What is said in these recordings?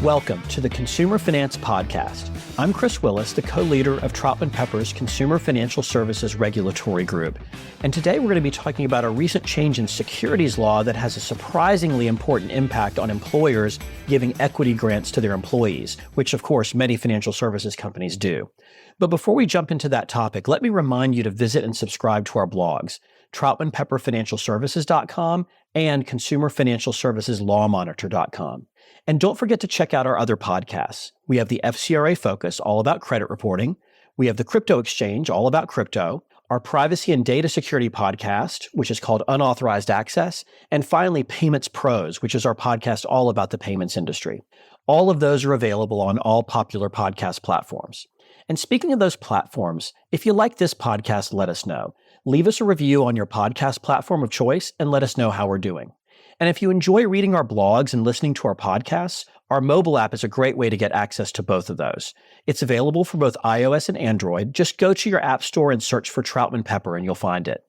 Welcome to the Consumer Finance Podcast. I'm Chris Willis, the co-leader of Troutman Pepper's Consumer Financial Services Regulatory Group. And today we're going to be talking about a recent change in securities law that has a surprisingly important impact on employers giving equity grants to their employees, which of course many financial services companies do. But before we jump into that topic, let me remind you to visit and subscribe to our blogs, TroutmanPepperFinancialServices.com and ConsumerFinancialServicesLawMonitor.com. And don't forget to check out our other podcasts. We have the FCRA Focus, all about credit reporting. We have the Crypto Exchange, all about crypto. Our Privacy and Data Security podcast, which is called Unauthorized Access. And finally, Payments Pros, which is our podcast all about the payments industry. All of those are available on all popular podcast platforms. And speaking of those platforms, if you like this podcast, let us know. Leave us a review on your podcast platform of choice and let us know how we're doing. And if you enjoy reading our blogs and listening to our podcasts, our mobile app is a great way to get access to both of those. It's available for both iOS and Android. Just go to your app store and search for Troutman Pepper and you'll find it.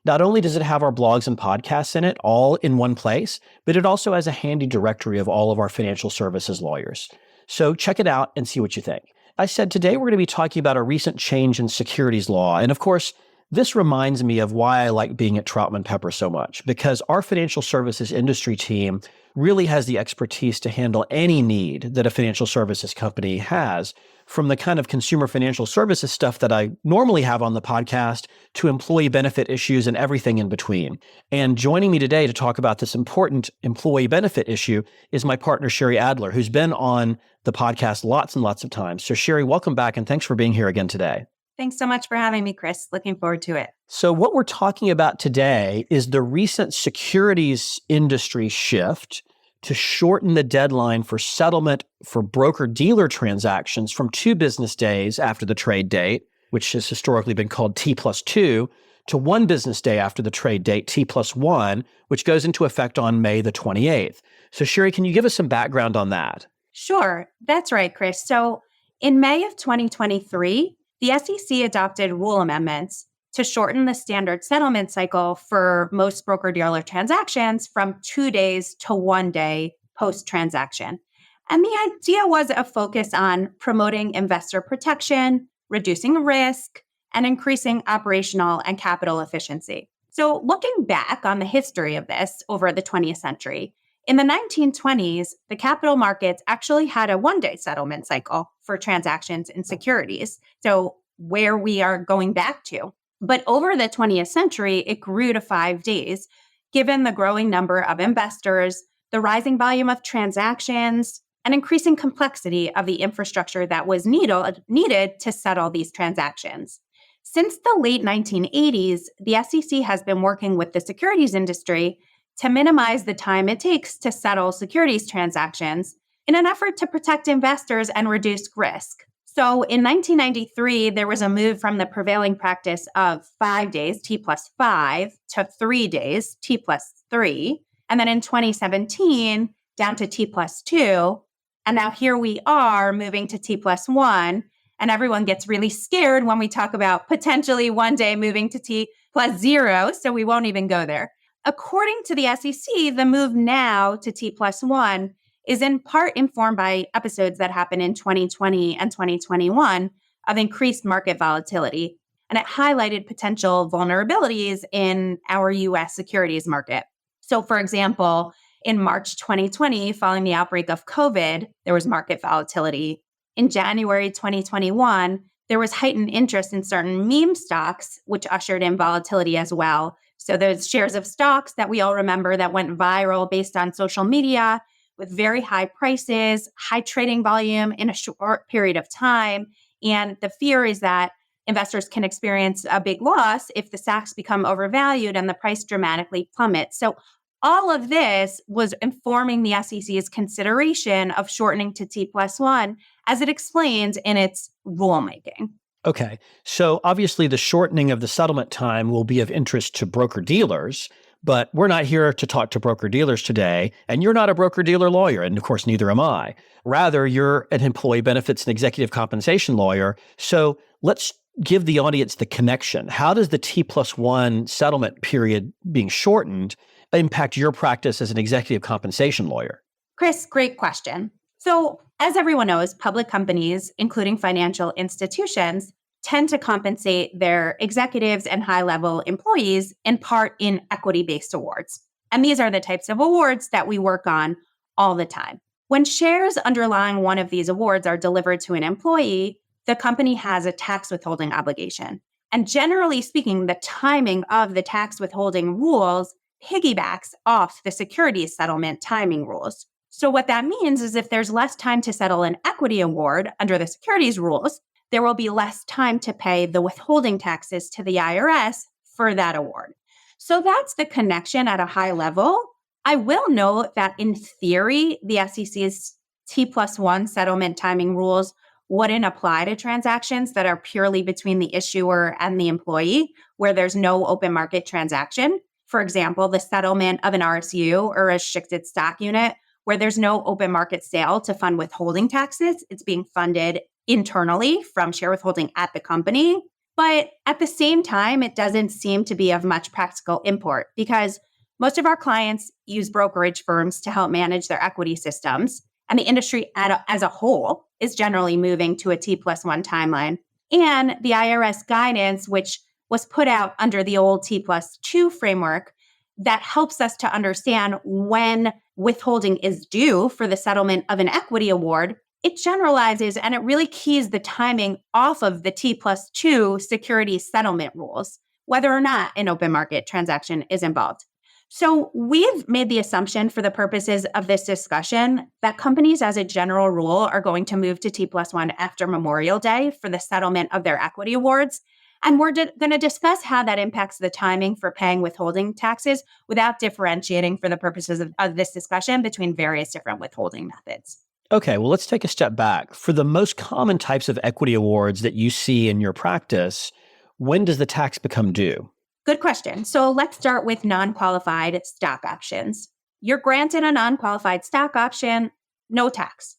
Not only does it have our blogs and podcasts in it all in one place, but it also has a handy directory of all of our financial services lawyers. So check it out and see what you think. I said today we're going to be talking about a recent change in securities law. And of course, this reminds me of why I like being at Troutman Pepper so much, because our financial services industry team really has the expertise to handle any need that a financial services company has, from the kind of consumer financial services stuff that I normally have on the podcast to employee benefit issues and everything in between. And joining me today to talk about this important employee benefit issue is my partner, Sheri Adler, who's been on the podcast lots and lots of times. So Sheri, welcome back and thanks for being here again today. Thanks so much for having me, Chris. Looking forward to it. So what we're talking about today is the recent securities industry shift to shorten the deadline for settlement for broker-dealer transactions from 2 business days after the trade date, which has historically been called T+2, to 1 business day after the trade date, T+1, which goes into effect on May the 28th. So Sheri, can you give us some background on that? Sure. That's right, Chris. So in May of 2023, the SEC adopted rule amendments to shorten the standard settlement cycle for most broker-dealer transactions from 2 days to 1 day post-transaction. And the idea was a focus on promoting investor protection, reducing risk, and increasing operational and capital efficiency. So looking back on the history of this over the 20th century, in the 1920s, the capital markets actually had a 1-day settlement cycle for transactions in securities, so where we are going back to. But over the 20th century, it grew to 5 days, given the growing number of investors, the rising volume of transactions, and increasing complexity of the infrastructure that was needed to settle these transactions. Since the late 1980s, the SEC has been working with the securities industry to minimize the time it takes to settle securities transactions in an effort to protect investors and reduce risk. So in 1993, there was a move from the prevailing practice of 5 days, T+5, to 3 days, T+3. And then in 2017, down to T+2. And now here we are moving to T+1. And everyone gets really scared when we talk about potentially 1 day moving to T+0. So we won't even go there. According to the SEC, the move now to T+1 is in part informed by episodes that happened in 2020 and 2021 of increased market volatility, and it highlighted potential vulnerabilities in our U.S. securities market. So, for example, in March 2020, following the outbreak of COVID, there was market volatility. In January 2021, there was heightened interest in certain meme stocks, which ushered in volatility as well. So those shares of stocks that we all remember that went viral based on social media with very high prices, high trading volume in a short period of time. And the fear is that investors can experience a big loss if the stocks become overvalued and the price dramatically plummets. So all of this was informing the SEC's consideration of shortening to T+1, as it explains in its rulemaking. Okay, so obviously the shortening of the settlement time will be of interest to broker-dealers, but we're not here to talk to broker-dealers today, and you're not a broker-dealer lawyer, and of course, neither am I. Rather, you're an employee benefits and executive compensation lawyer, so let's give the audience the connection. How does the T+1 settlement period being shortened impact your practice as an executive compensation lawyer? Chris, great question. So, as everyone knows, public companies, including financial institutions, tend to compensate their executives and high level employees in part in equity based awards. And these are the types of awards that we work on all the time. When shares underlying one of these awards are delivered to an employee, the company has a tax withholding obligation. And generally speaking, the timing of the tax withholding rules piggybacks off the securities settlement timing rules. So, what that means is if there's less time to settle an equity award under the securities rules, there will be less time to pay the withholding taxes to the IRS for that award. So, that's the connection at a high level. I will note that in theory, the SEC's T+1 settlement timing rules wouldn't apply to transactions that are purely between the issuer and the employee, where there's no open market transaction. For example, the settlement of an RSU or a restricted stock unit, where there's no open market sale to fund withholding taxes. It's being funded internally from share withholding at the company. But at the same time, it doesn't seem to be of much practical import because most of our clients use brokerage firms to help manage their equity systems, and the industry as a whole is generally moving to a T+1 timeline. And the IRS guidance, which was put out under the old T+2 framework, that helps us to understand when withholding is due for the settlement of an equity award, it generalizes and it really keys the timing off of the T+2 securities settlement rules, whether or not an open market transaction is involved. So we've made the assumption for the purposes of this discussion that companies as a general rule are going to move to T+1 after Memorial Day for the settlement of their equity awards. And we're going to discuss how that impacts the timing for paying withholding taxes without differentiating for the purposes of this discussion between various different withholding methods. Okay, well, let's take a step back. For the most common types of equity awards that you see in your practice, when does the tax become due? Good question. So let's start with non-qualified stock options. You're granted a non-qualified stock option, no tax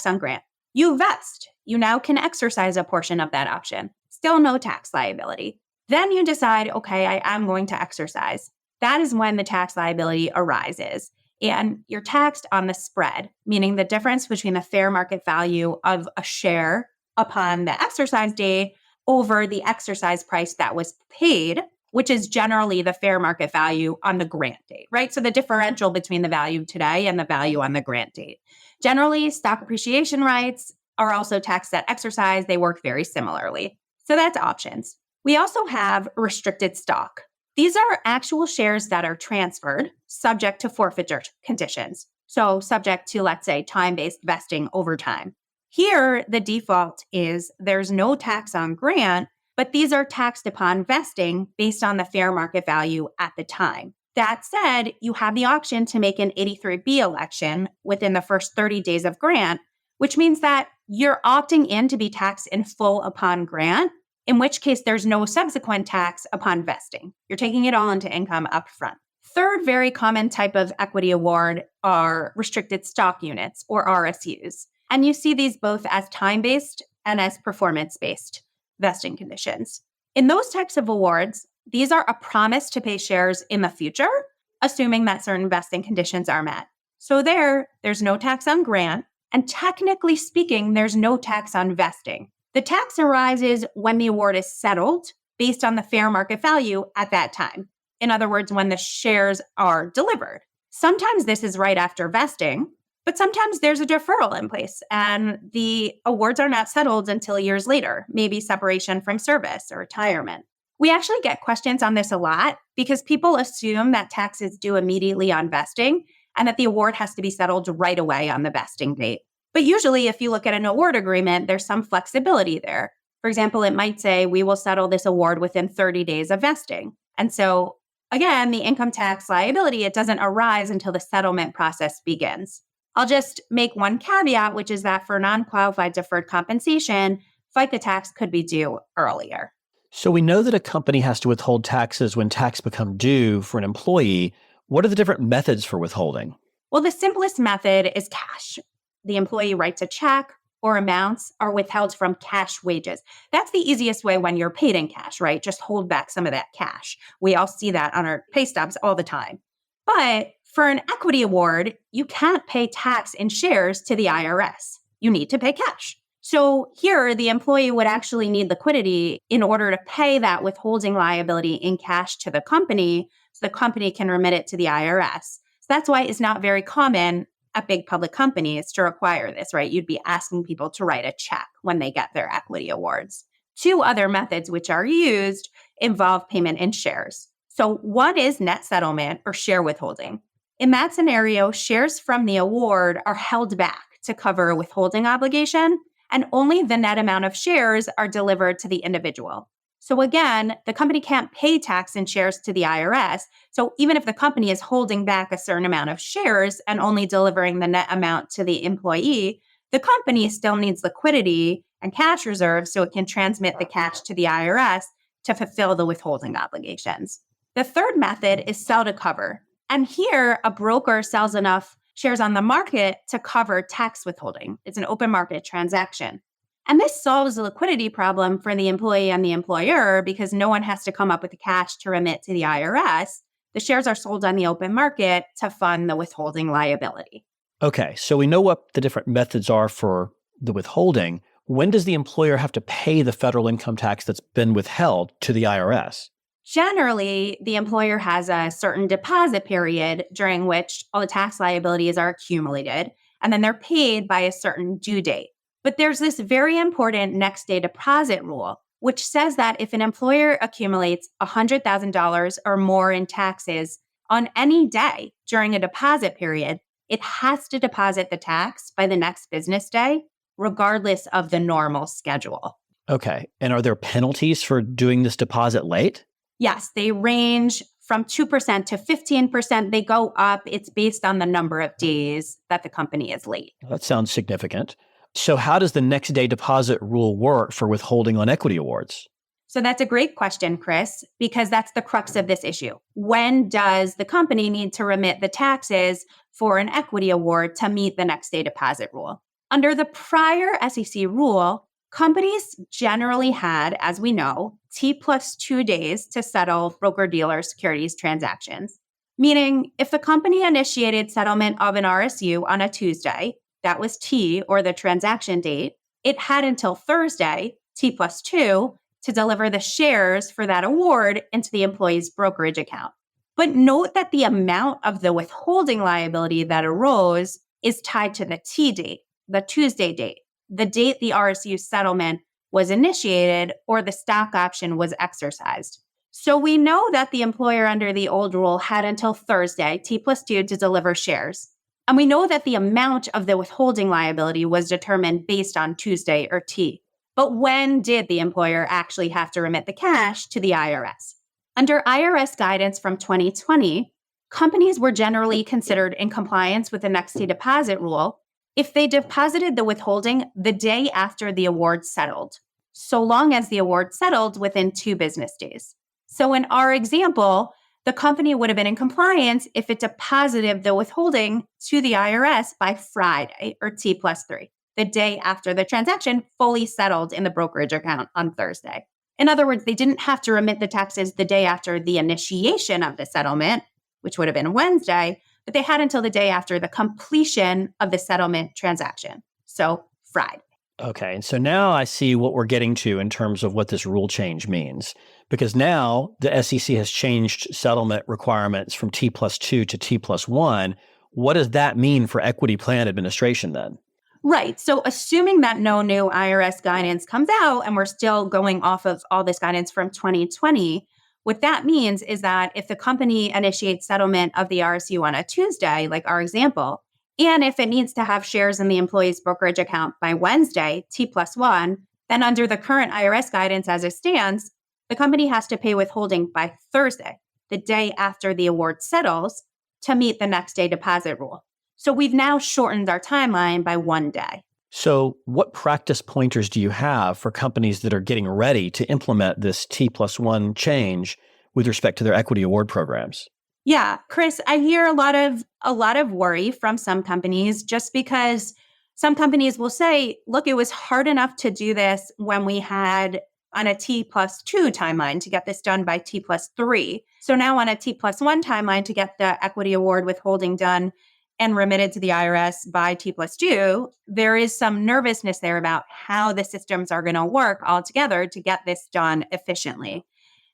on grant. You vest. You now can exercise a portion of that option. Still no tax liability. Then you decide, okay, I am going to exercise. That is when the tax liability arises. And you're taxed on the spread, meaning the difference between the fair market value of a share upon the exercise day over the exercise price that was paid, which is generally the fair market value on the grant date, right? So the differential between the value today and the value on the grant date. Generally, stock appreciation rights are also taxed at exercise. They work very similarly. So that's options. We also have restricted stock. These are actual shares that are transferred subject to forfeiture conditions. So subject to, let's say, time-based vesting over time. Here, the default is there's no tax on grant, but these are taxed upon vesting based on the fair market value at the time. That said, you have the option to make an 83B election within the first 30 days of grant, which means that you're opting in to be taxed in full upon grant, in which case there's no subsequent tax upon vesting. You're taking it all into income upfront. Third very common type of equity award are restricted stock units, or RSUs. And you see these both as time-based and as performance-based vesting conditions. In those types of awards, these are a promise to pay shares in the future, assuming that certain vesting conditions are met. So there's no tax on grant, and technically speaking, there's no tax on vesting. The tax arises when the award is settled based on the fair market value at that time. In other words, when the shares are delivered. Sometimes this is right after vesting, but sometimes there's a deferral in place and the awards are not settled until years later, maybe separation from service or retirement. We actually get questions on this a lot because people assume that tax is due immediately on vesting and that the award has to be settled right away on the vesting date. But usually, if you look at an award agreement, there's some flexibility there. For example, it might say, we will settle this award within 30 days of vesting. And so, again, the income tax liability, it doesn't arise until the settlement process begins. I'll just make one caveat, which is that for non-qualified deferred compensation, FICA tax could be due earlier. So we know that a company has to withhold taxes when tax become due for an employee. What are the different methods for withholding? Well, the simplest method is cash. The employee writes a check or amounts are withheld from cash wages. That's the easiest way when you're paid in cash, right? Just hold back some of that cash. We all see that on our pay stubs all the time. But for an equity award, you can't pay tax in shares to the IRS. You need to pay cash. So here, the employee would actually need liquidity in order to pay that withholding liability in cash to the company so the company can remit it to the IRS. So that's why it's not very common at big public companies to require this, right? You'd be asking people to write a check when they get their equity awards. Two other methods which are used involve payment in shares. So one is net settlement or share withholding. In that scenario, shares from the award are held back to cover a withholding obligation, and only the net amount of shares are delivered to the individual. So again, the company can't pay tax in shares to the IRS. So even if the company is holding back a certain amount of shares and only delivering the net amount to the employee, the company still needs liquidity and cash reserves so it can transmit the cash to the IRS to fulfill the withholding obligations. The third method is sell to cover. And here, a broker sells enough shares on the market to cover tax withholding. It's an open market transaction. And this solves the liquidity problem for the employee and the employer because no one has to come up with the cash to remit to the IRS. The shares are sold on the open market to fund the withholding liability. Okay, so we know what the different methods are for the withholding. When does the employer have to pay the federal income tax that's been withheld to the IRS? Generally, the employer has a certain deposit period during which all the tax liabilities are accumulated, and then they're paid by a certain due date. But there's this very important next day deposit rule, which says that if an employer accumulates $100,000 or more in taxes on any day during a deposit period, it has to deposit the tax by the next business day, regardless of the normal schedule. Okay, and are there penalties for doing this deposit late? Yes, they range from 2% to 15%. They go up. It's based on the number of days that the company is late. That sounds significant. So how does the next day deposit rule work for withholding on equity awards? So that's a great question, Chris, because that's the crux of this issue. When does the company need to remit the taxes for an equity award to meet the next day deposit rule? Under the prior SEC rule, companies generally had, as we know, T+2 days to settle broker-dealer securities transactions. Meaning, if the company initiated settlement of an RSU on a Tuesday, that was T, or the transaction date, it had until Thursday, T+2, to deliver the shares for that award into the employee's brokerage account. But note that the amount of the withholding liability that arose is tied to the T date, the Tuesday date, the date the RSU settlement was initiated or the stock option was exercised. So we know that the employer under the old rule had until Thursday, T+2, to deliver shares. And we know that the amount of the withholding liability was determined based on Tuesday or T. But when did the employer actually have to remit the cash to the IRS? Under IRS guidance from 2020, companies were generally considered in compliance with the next day deposit rule if they deposited the withholding the day after the award settled, so long as the award settled within 2 business days. So in our example, the company would have been in compliance if it deposited the withholding to the IRS by Friday, or T+3, the day after the transaction fully settled in the brokerage account on Thursday. In other words, they didn't have to remit the taxes the day after the initiation of the settlement, which would have been Wednesday, but they had until the day after the completion of the settlement transaction, so Friday. Okay, and so now I see what we're getting to in terms of what this rule change means. Because now the SEC has changed settlement requirements from T+2 to T+1. What does that mean for equity plan administration then? Right. So assuming that no new IRS guidance comes out and we're still going off of all this guidance from 2020, what that means is that if the company initiates settlement of the RSU on a Tuesday, like our example, and if it needs to have shares in the employee's brokerage account by Wednesday, T+1, then under the current IRS guidance as it stands, the company has to pay withholding by Thursday, the day after the award settles, to meet the next day deposit rule. So we've now shortened our timeline by 1 day. So what practice pointers do you have for companies that are getting ready to implement this T+1 change with respect to their equity award programs? Yeah, Chris, I hear a lot of worry from some companies just because some companies will say, look, it was hard enough to do this when we had on a T+2 timeline to get this done by T+3. So now on a T+1 timeline to get the equity award withholding done and remitted to the IRS by T+2, there is some nervousness there about how the systems are going to work all together to get this done efficiently.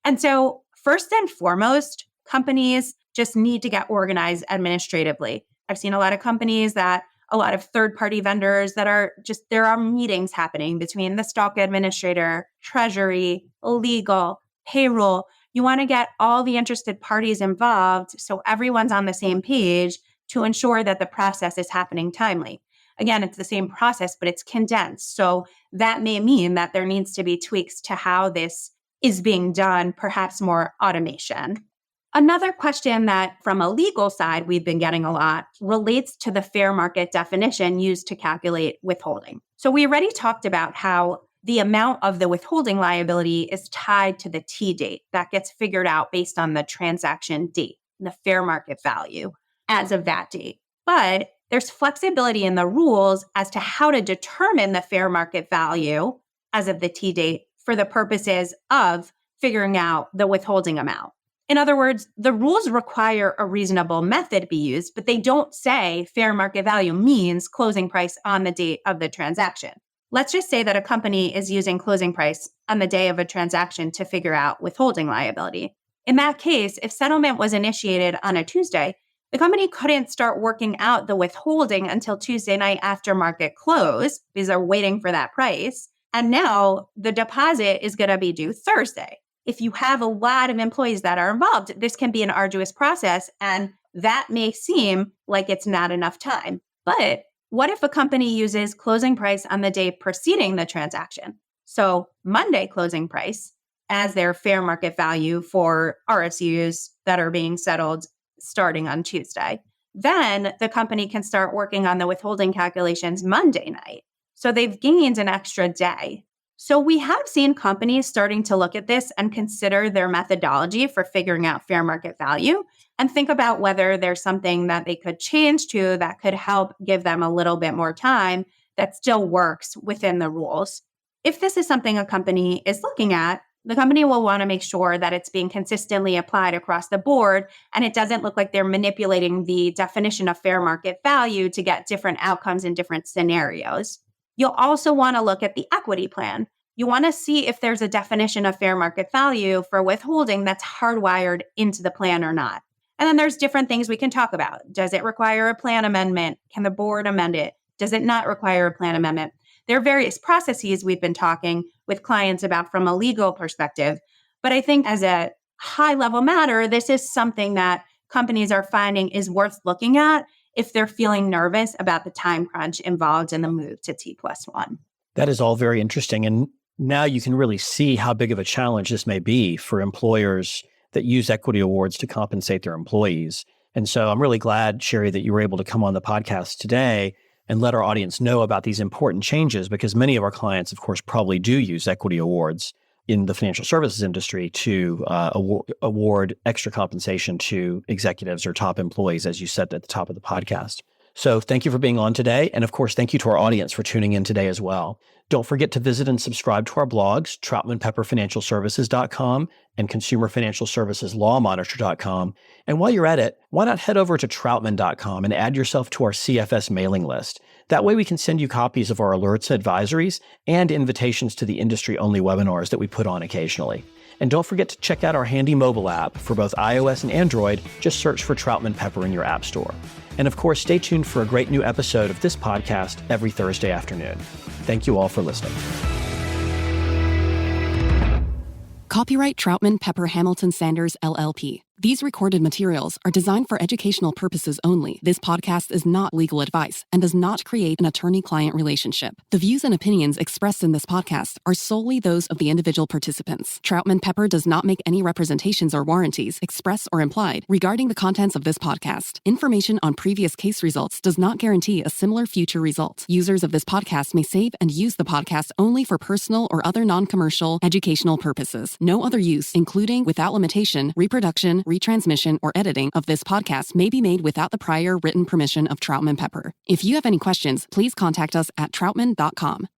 And so first and foremost, companies just need to get organized administratively. I've seen a lot of companies that a lot of third-party vendors that are just, there are meetings happening between the stock administrator, treasury, legal, payroll. You want to get all the interested parties involved so everyone's on the same page to ensure that the process is happening timely. Again, it's the same process, but it's condensed. So that may mean that there needs to be tweaks to how this is being done, perhaps more automation. Another question that from a legal side we've been getting a lot relates to the fair market definition used to calculate withholding. So we already talked about how the amount of the withholding liability is tied to the T date that gets figured out based on the transaction date, the fair market value as of that date. But there's flexibility in the rules as to how to determine the fair market value as of the T date for the purposes of figuring out the withholding amount. In other words, the rules require a reasonable method be used, but they don't say fair market value means closing price on the date of the transaction. Let's just say that a company is using closing price on the day of a transaction to figure out withholding liability. In that case, if settlement was initiated on a Tuesday, the company couldn't start working out the withholding until Tuesday night after market close because they're waiting for that price. And now the deposit is going to be due Thursday. If you have a lot of employees that are involved, this can be an arduous process, and that may seem like it's not enough time. But what if a company uses closing price on the day preceding the transaction? So Monday closing price as their fair market value for RSUs that are being settled starting on Tuesday. Then the company can start working on the withholding calculations Monday night. So they've gained an extra day. So we have seen companies starting to look at this and consider their methodology for figuring out fair market value and think about whether there's something that they could change to that could help give them a little bit more time that still works within the rules. If this is something a company is looking at, the company will want to make sure that it's being consistently applied across the board and it doesn't look like they're manipulating the definition of fair market value to get different outcomes in different scenarios. You'll also want to look at the equity plan. You want to see if there's a definition of fair market value for withholding that's hardwired into the plan or not. And then there's different things we can talk about. Does it require a plan amendment? Can the board amend it? Does it not require a plan amendment? There are various processes we've been talking with clients about from a legal perspective. But I think as a high-level matter, this is something that companies are finding is worth looking at if they're feeling nervous about the time crunch involved in the move to T+1. That is all very interesting. And now you can really see how big of a challenge this may be for employers that use equity awards to compensate their employees. And so I'm really glad, Sheri, that you were able to come on the podcast today and let our audience know about these important changes, because many of our clients, of course, probably do use equity awards in the financial services industry to award extra compensation to executives or top employees, as you said at the top of the podcast. So thank you for being on today. And of course, thank you to our audience for tuning in today as well. Don't forget to visit and subscribe to our blogs, troutmanpepperfinancialservices.com and consumerfinancialserviceslawmonitor.com. And while you're at it, why not head over to troutman.com and add yourself to our CFS mailing list. That way we can send you copies of our alerts, advisories, and invitations to the industry-only webinars that we put on occasionally. And don't forget to check out our handy mobile app for both iOS and Android. Just search for Troutman Pepper in your app store. And of course, stay tuned for a great new episode of this podcast every Thursday afternoon. Thank you all for listening. Copyright Troutman Pepper Hamilton Sanders, LLP. These recorded materials are designed for educational purposes only. This podcast is not legal advice and does not create an attorney-client relationship. The views and opinions expressed in this podcast are solely those of the individual participants. Troutman Pepper does not make any representations or warranties, express or implied, regarding the contents of this podcast. Information on previous case results does not guarantee a similar future result. Users of this podcast may save and use the podcast only for personal or other non-commercial educational purposes. No other use, including, without limitation, reproduction, retransmission, or editing of this podcast may be made without the prior written permission of Troutman Pepper. If you have any questions, please contact us at troutman.com.